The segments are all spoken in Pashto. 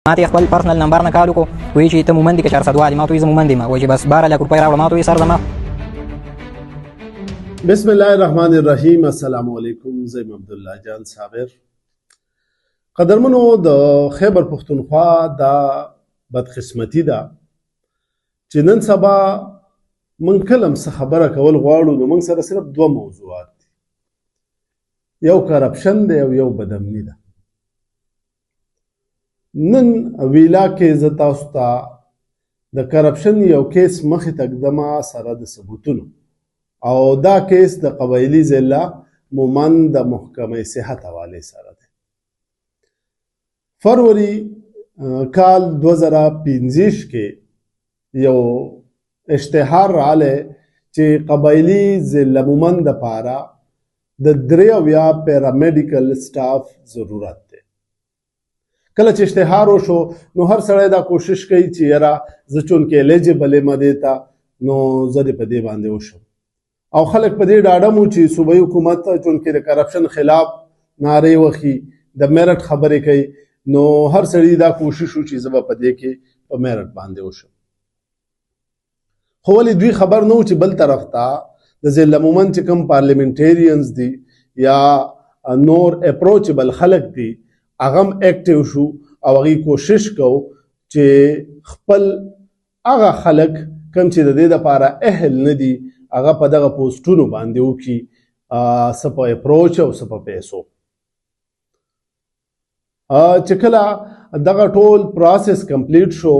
ما ته خپل پرسنل نمبر نه کال وکړو وایي چې ته مومند دي که 400 والی ما ته وایي زه مومند یم وایي چې بس 12 لک روپۍ راوړه ما ته وایي سر زما بسم الله الرحمن الرحیم. السلام علیکم. زه عبدالله جان صابر. قدرمنو، د خیبر پښتونخوا دا بدقسمتي ده چې نن سبا من کلم څه خبره کول غواړو نو موږ سره صرف دوه موضوعات دي، یو کرپشن دی او یو بدامني ده. نن ویلا کې زه تاسو ته د کرپشن یو کیس مخې ته ږدمه سره د ثبوتونو، او دا کیس د قبایلي ضلع مومند د محکمه صحت حوالې سره دی. فروری کال 2015 کې یو اشتهار راغلی چې قبایلي ضلع مومند دپاره د 3 پیرامیډیکل سټاف ضرورت دی. کله چې اشتهار وشو نو هر سړی دا کوشش کوي چې یاره زه چونکې الیجبل یم دې ته نو زه دې په دې باندې وشم، او خلک په دې ډاډه مو چې صوبایي حکومت چونکې د کرپشن خلاف نارې وخي، د میرټ خبرې کوي، نو هر سړی دا کوشش و چې زه به په دې کې په میرټ باندې وشم. خو ولې دوی خبر نه و چې بل طرف ته د ضلع مومند چې کوم پارلیمنټیرینز دي یا نور اپروچبل خلک دي هغه هم اکټیو شو او هغوی کوشش کو چې خپل هغه خلک کوم چې د دې دپاره اهل نه دي هغه په دغه پوسټونو باندې وکړي، څه په اپروچ او څه په پیسو. چې کله دغه ټول پروسس کمپلیټ شو،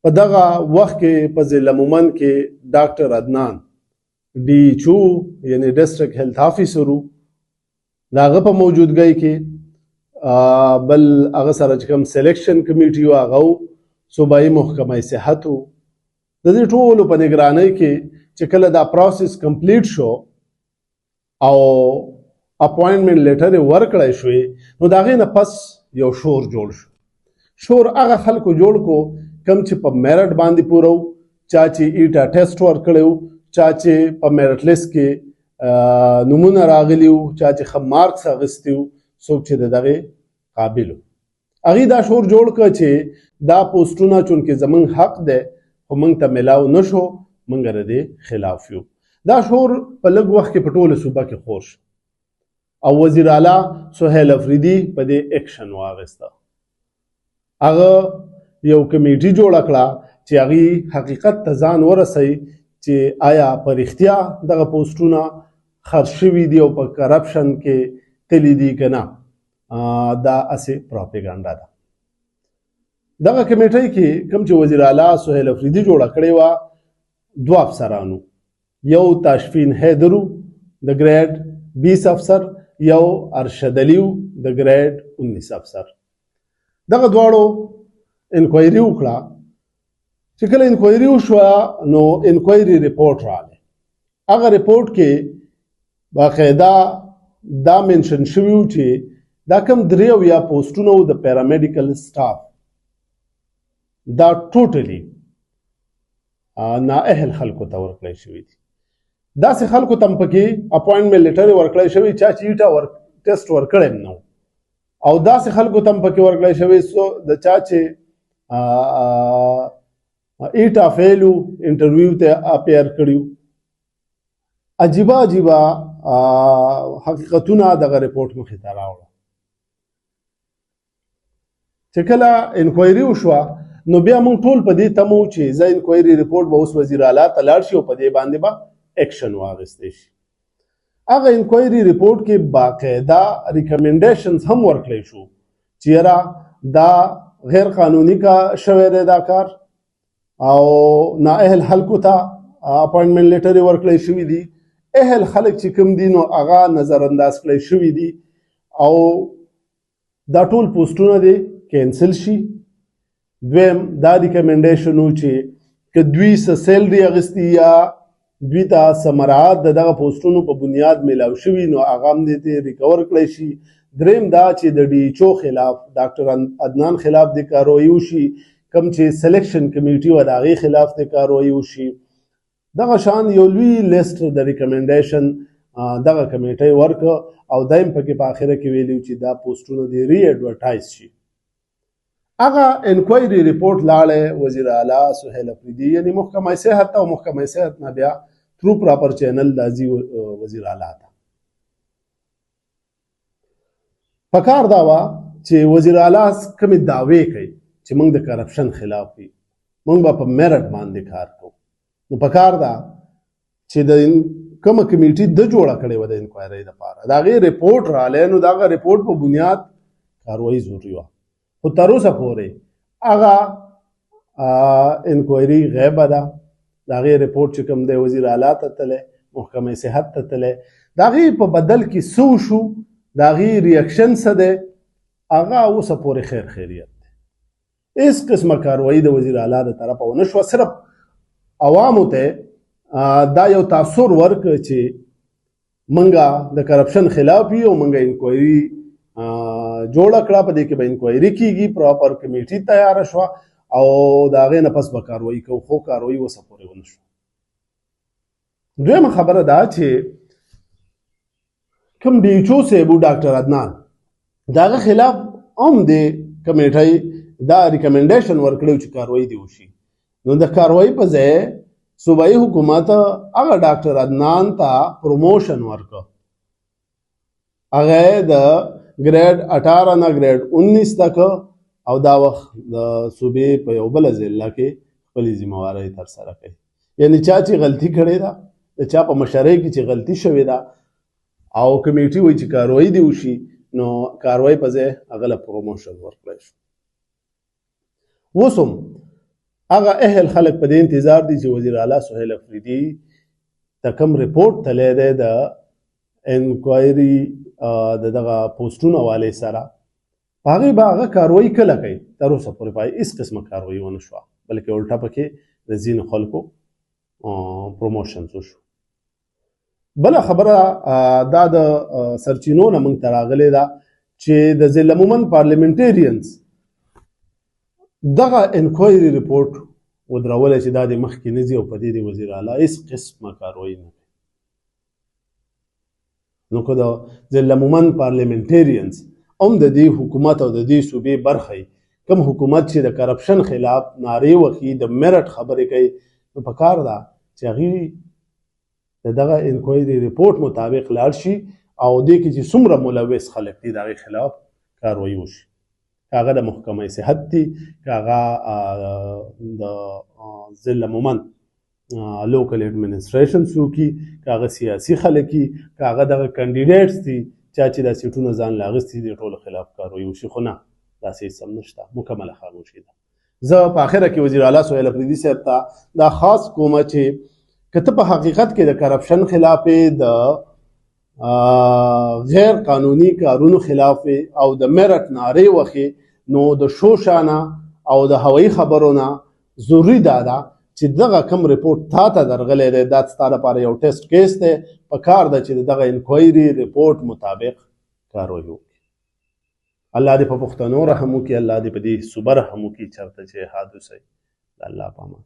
په دغه وخت کې په ضلع مومند کې ډاکټر عدنان DHO یعنی ډسټرکټ هیلث افیسر و، د هغه په موجودګۍ کې بل هغه سره چې کوم سلیکشن کمیټي و هغه صوبایي محکمه صحت و. د دې ټولو په نګرانۍ کې چې کله دا پروسس کمپلیټ شو او اپوینټمنټ لیټر یې ورکړی شوې نو د هغې نه پس یو شور جوړ شو. شور هغه خلکو جوړ کو کم چې په میرټ باندې پوره و، چا چې ایټا ټیسټ ورکړی و، چا چې په میرټ لیست کې نومونه راغلي و، چا چې ښه مارکس اخیستي و، څوک چې د دغې قابل و. هغې دا شور جوړ کړ چې دا پوسټونه چونکې زموږ حق دی خو موږ ته میلاو نه شو، موږ د دې خلاف یو. دا شور په لږ وخت کې په ټوله صوبه کې خور شو او وزیر اعلی سهیل افریدي په دې اکشن واخیسته. هغه یو کمیټي جوړه کړه چې هغې حقیقت ته ځان ورسوي چې آیا په رښتیا دغه پوسټونه خرڅ شوي دي او په کرپشن کې تللی دي که نه، دا هسې پروپیګنډا ده. دغه کمیټۍ کې کوم چې وزیر اعلی سهیل افریدي جوړه کړې وه 2 افسرانو، یو تاشفین حیدرو د ګریډ 20 افسر، یو ارشد علیو د ګریډ 19 افسر. دغه دواړو انکوایري وکړه. چې کله انکوایري وشوه نو انکوایري ریپورټ راغی. هغه ریپورټ کې باقاعده دا منشن شوي و چې دا کوم 3 پوسټونه د پیرامیډیکل سټاف دا ټوټلی نااهل خلکو ته ورکړی شوي دي. داسې خلکو ته هم پکې اپوینټمنټ لیټر ورکړی شوی چا چې ایټا ټیسټ ورکړی هم نه و، او داسې خلکو ته هم پکې ورکړی شوی د چا چې ایټا فیل و، انټرویو ته اپیر کړي و. عجیبه عجیبه حقیقتونه دغه ریپورټ مخې ته راوړه. چې کله انکوایري وشوه نو بیا موږ ټول په دې تمه وو چې زه انکوایري ریپورټ به اوس وزیر اعلی ته لاړ شي او په دې باندې به ایکشن واخیستی شي. هغه انکوایري ریپورټ کې باقاعده ریکمنډیشنز هم ورکړی شو چې یاره دا غیر قانوني کا شوی دی دا کار، او نااهل خلکو ته اپوینټمنټ لیټر یې ورکړی شوي دي، اهل خلک چې کوم دي نو هغه نظر انداز کړی شوي دي، او دا ټول پوسټونه دې کینسل شي. دویم دا ریکمنډیشن و چې که دوی څه سیلري اخیستي یا دوی ته څه مراعات د دغه پوسټونو په بنیاد میلاو شوي نو هغه هم دې ته ریکور کړی شي. دریم دا چې د DHO خلاف ډاکټر عدنان خلاف د کاروایي وشي، کوم چې سلیکشن کمیټي و د هغې خلاف د کاروایي وشي. دغه شان یو لوی لیست د ریکمنډیشن دغه کمیټۍ ورکړه او دایم پکې په آخره کې ویلي چې دا پوسټونه دې ری ایډورټایز شي. هغه انکوایري ریپورټ لاړې وزیر اعلی سهیل افریدي یعنی محکمه صحت ته او محکمه صحت نه بیا تھرو پراپر چینل راځي وزیر اعلی ته. پکار دا وه چې وزیر اعلی کومې دعوې کوي چې موږ د کرپشن خلاف یو، موږ به په میرټ باندې کار کوو. نو پکار ده چې د کومه کمیټي د جوړه کړې وه د انکوایرۍ دپاره د هغې ریپورټ رالی، نو د هغه ریپورټ په بنیاد کاروایي ضروري وه. خو تر اوسه پورې هغه انکوایري غیبه ده. د هغې ریپورټ چې کوم دی وزیر اعلی ته تللی، محکمه صحت ته تللی، د هغې په بدل کې څه وشو، د هغې ریاکشن څه دی، هغه اوسه پورې خیر خیریت دی. هېڅ قسمه کاروایي د وزیر اعلی د طرفه ونه شوه. صرف عوامو ته دا یو تاثر ورکړ چې منګه د کرپشن خلاف یو، منګه انکوایري جوړه کړه، په دې کې به انکوایري کیږي، پراپر کمیټي تیاره شوه او د هغې نه پس به کاروایي کوو. خو کاروایي اوسه پورې ونه شوه. دویمه خبره دا چې کوم ډي ایچ او صاحب ډاکټر عدنان د هغه خلاف هم د کمیټۍ دا ریکمنډیشن ورکړی چې کاروایي دې وشي. نو د کاروایي په ځای صوبایي حکومت هغه ډاکټر عدنان ته پروموشن ورکړ، هغه د ګریډ 18 نه ګریډ 19 تک او دا وخت د صوبې په یو بله ضلع کې خپلې ذمهوارۍ ترسره کوي. یعنې چا چې غلطي کړې ده، د چا په مشرۍ کې چې غلطي شوې ده او کمیټي وایي چې کاروایي دې وشي، نو کاروایي په ځای هغه له پروموشن ورکړی شو. اوس هم هغه اهل خلک په دې انتظار دي چې وزیر اعلی سهیل افریدي ته کوم ریپورټ تللی دی د انکوایري د دغه پوسټونو حوالې سره، په هغې به هغه کاروایي کله کوي. تر اوسه پورې پای هېڅ قسمه کاروایي ونه شوه، بلکې الټه پکې د ځینو خلکو پروموشنز وشو. بله خبره دا د سرچینو نه موږ ته راغلې ده چې د ضلع مومند پارلیمنټیرینز دغه انکوایري ریپورټ ودرولی چې دا د مخکې نه ځي او په دې د وزیر اعلی هېڅ قسمه کاروایي نه کوي. نو که د ضلع مومند پارلیمنټیرینز هم د دې حکومت او د دې صوبې برخه وي، کوم حکومت چې د کرپشن خلاف نارې وکړي، د میرټ خبرې کوي، نو پکار ده چې هغې د دغه انکوایري ریپورټ مطابق لاړ شي او دې کې چې څومره ملوث خلک دي د هغې خلاف کاروایي وشي. که هغه د محکمه صحت دي، که هغه د ضلع مومند لوکل ایډمنسټریشن څوک دي، که هغه سیاسي خلک دي، که هغه دغه کینډیډیټس دي چا چې دا سیټونه ځان له اخیستي دي، ټولو خلاف کاروایي وشي. خو نه، داسې هېڅ هم نشته، مکمله خاموشي ده. زه په آخره کې وزیر اعلی سهیل افریدي صاحب ته دا خاص کومه چې که ته په حقیقت کې د کرپشن خلاف، د غیر قانوني کارونو خلاف او د میرټ نارې وخې، نو د شوشانه او د هوایي خبرو نه ضروري دا ده چې دغه کوم ریپورټ تا ته درغلی دی، دا ستا لپاره یو ټیسټ کیس دی. په کار ده چې دغه انکوایري ریپورټ مطابق کاروایي وکړي. الله دې په پښتنو رحم وکړي، الله دې په دې صوبه رحم وکړي چېرته چې حادثه وي. د الله په امان.